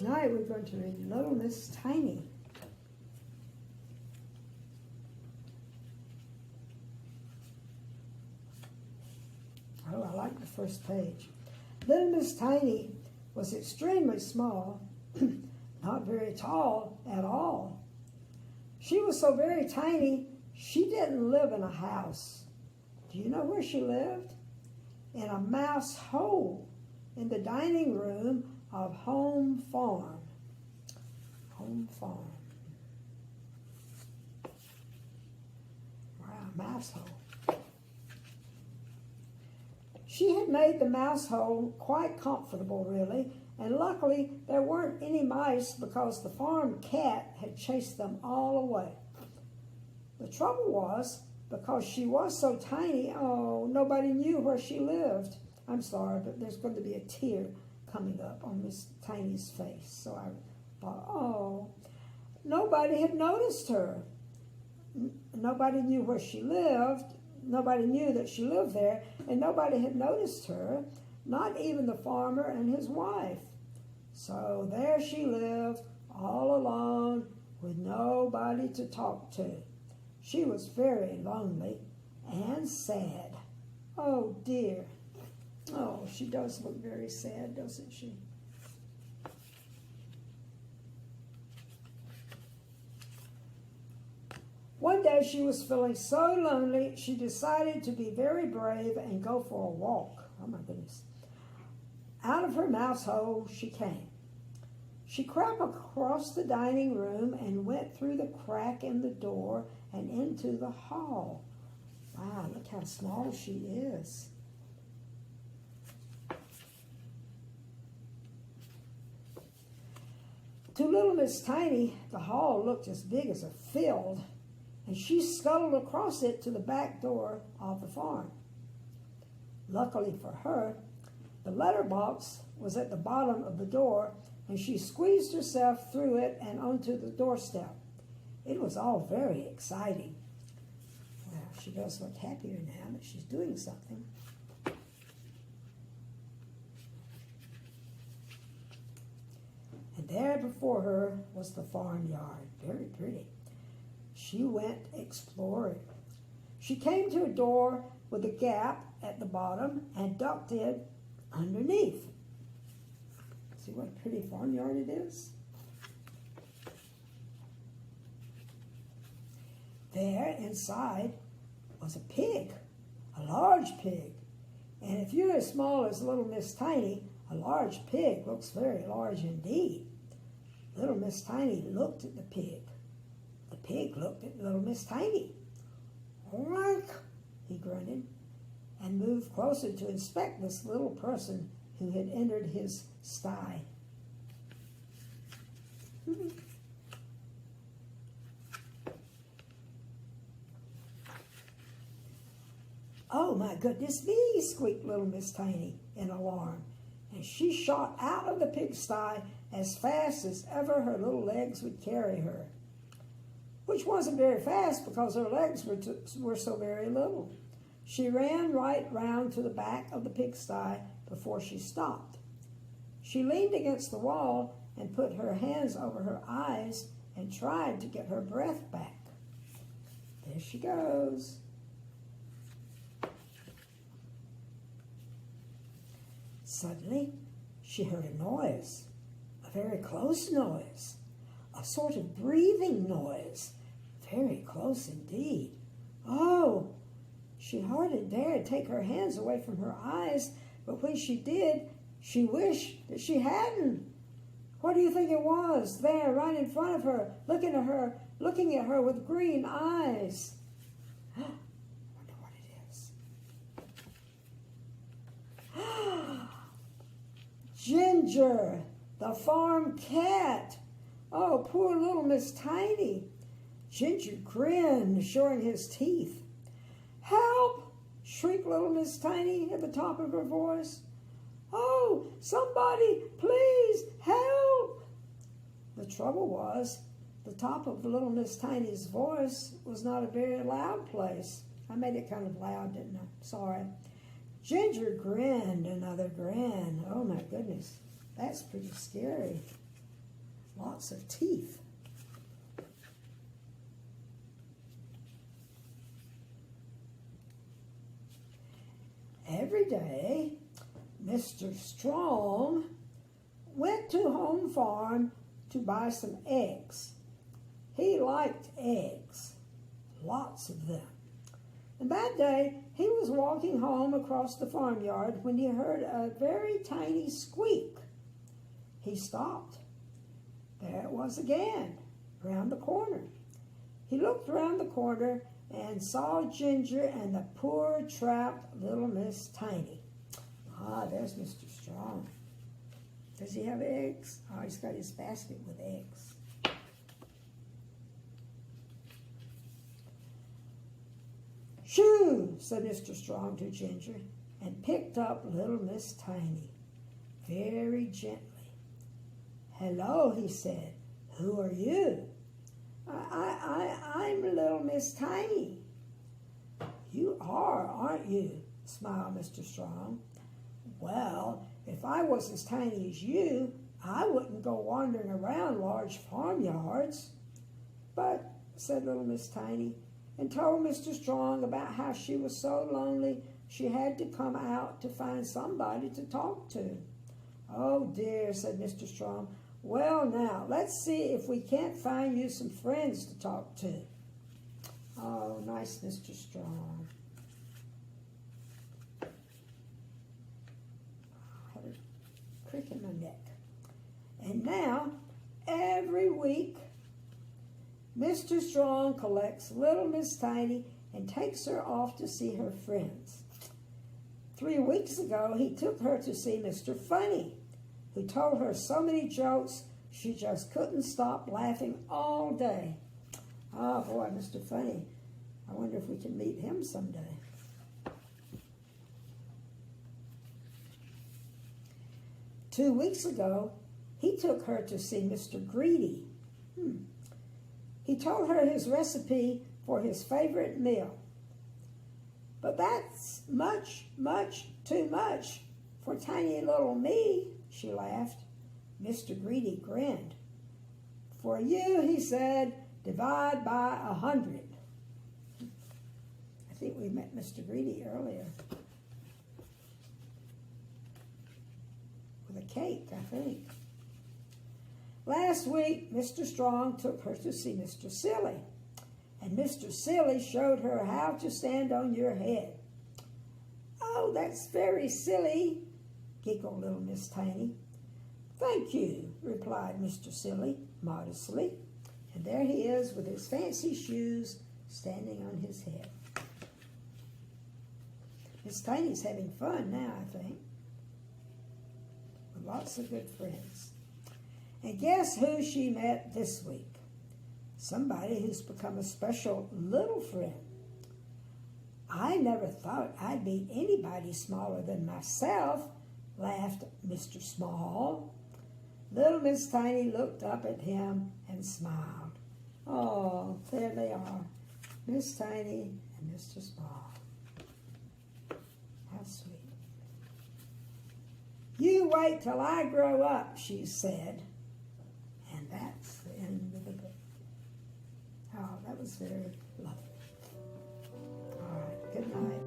Tonight we're going to read Little Miss Tiny. Oh, I like the first page. Little Miss Tiny was extremely small, not very tall at all. She was so very tiny, she didn't live in a house. Do you know where she lived? In a mouse hole in the dining room of Home Farm. Home Farm. Wow, mouse hole. She had made the mouse hole quite comfortable, really, and luckily there weren't any mice because the farm cat had chased them all away. The trouble was, because she was so tiny, oh, nobody knew where she lived. I'm sorry, but there's going to be a tear coming up on Miss Tiny's face. So I thought, oh, nobody had noticed her. Nobody knew where she lived. Nobody knew that she lived there, and nobody had noticed her, not even the farmer and his wife. So there she lived, all alone, with nobody to talk to. She was very lonely and sad. Oh, dear. Oh, she does look very sad, doesn't she? One day she was feeling so lonely, she decided to be very brave and go for a walk. Oh, my goodness. Out of her mouse hole she came. She crept across the dining room and went through the crack in the door and into the hall. Wow, look how small she is. To little Miss Tiny, the hall looked as big as a field, and she scuttled across it to the back door of the farm. Luckily for her, the letterbox was at the bottom of the door, and she squeezed herself through it and onto the doorstep. It was all very exciting. Well, she does look happier now that she's doing something. And there before her was the farmyard, very pretty. She went exploring. She came to a door with a gap at the bottom and ducked in underneath. See what a pretty farmyard it is? There inside was a pig, a large pig. And if you're as small as little Miss Tiny, a large pig looks very large indeed. Little Miss Tiny looked at the pig. The pig looked at little Miss Tiny. "Oink," he grunted, and moved closer to inspect this little person who had entered his sty. "Oh, my goodness me," squeaked little Miss Tiny in alarm, and she shot out of the pigsty as fast as ever her little legs would carry her, which wasn't very fast because her legs were so very little. She ran right round to the back of the pigsty before she stopped. She leaned against the wall and put her hands over her eyes and tried to get her breath back. There she goes. Suddenly, she heard a noise, a very close noise, a sort of breathing noise, very close indeed. Oh, she hardly dared take her hands away from her eyes, but when she did, she wished that she hadn't. What do you think it was there right in front of her, looking at her with green eyes? I wonder what it is. Ginger, the farm cat. Oh, poor little Miss Tiny. Ginger grinned, showing his teeth. "Help!" shrieked little Miss Tiny at the top of her voice. "Oh, somebody, please help!" The trouble was, the top of little Miss Tiny's voice was not a very loud place. I made it kind of loud, didn't I? Sorry. Ginger grinned another grin. Oh, my goodness. That's pretty scary. lots of teeth. Every day, Mr. Strong went to Home Farm to buy some eggs. He liked eggs, lots of them. And that day, he was walking home across the farmyard when he heard a very tiny squeak. He stopped. There it was again, around the corner. He looked around the corner and saw Ginger and the poor trapped little Miss Tiny. Ah, there's Mr. Strong. Does he have eggs? Oh, he's got his basket with eggs. "Shoo," said Mr. Strong to Ginger, and picked up little Miss Tiny very gently. "Hello," he said. "Who are you?" I'm little Miss Tiny." "You are, aren't you?" smiled Mr. Strong. "Well, if I was as tiny as you, I wouldn't go wandering around large farmyards." "But," said little Miss Tiny, and told Mr. Strong about how she was so lonely she had to come out to find somebody to talk to. "Oh dear," said Mr. Strong. "Well now, let's see if we can't find you some friends to talk to." Oh, nice Mr. Strong. I had a crick in my neck. And now, every week, Mr. Strong collects little Miss Tiny and takes her off to see her friends. 3 weeks ago, he took her to see Mr. Funny, who told her so many jokes she just couldn't stop laughing all day. Oh boy, Mr. Funny. I wonder if we can meet him someday. Two weeks ago, he took her to see Mr. Greedy. He told her his recipe for his favorite meal. "But that's much, much too much for tiny little me," she laughed. Mr. Greedy grinned. "For you," he said, "divide by 100. I think we met Mr. Greedy earlier. With a cake, I think. Last week, Mr. Strong took her to see Mr. Silly, and Mr. Silly showed her how to stand on your head. "Oh, that's very silly," giggled little Miss Tiny. "Thank you," replied Mr. Silly modestly, and there he is with his fancy shoes standing on his head. Miss Tiny's having fun now, I think, with lots of good friends. And guess who she met this week? Somebody who's become a special little friend. "I never thought I'd meet anybody smaller than myself," laughed Mr. Small. Little Miss Tiny looked up at him and smiled. Oh, there they are, Miss Tiny and Mr. Small. How sweet. "You wait till I grow up," she said. And that's the end of the book. Oh, that was very lovely. All right, good night.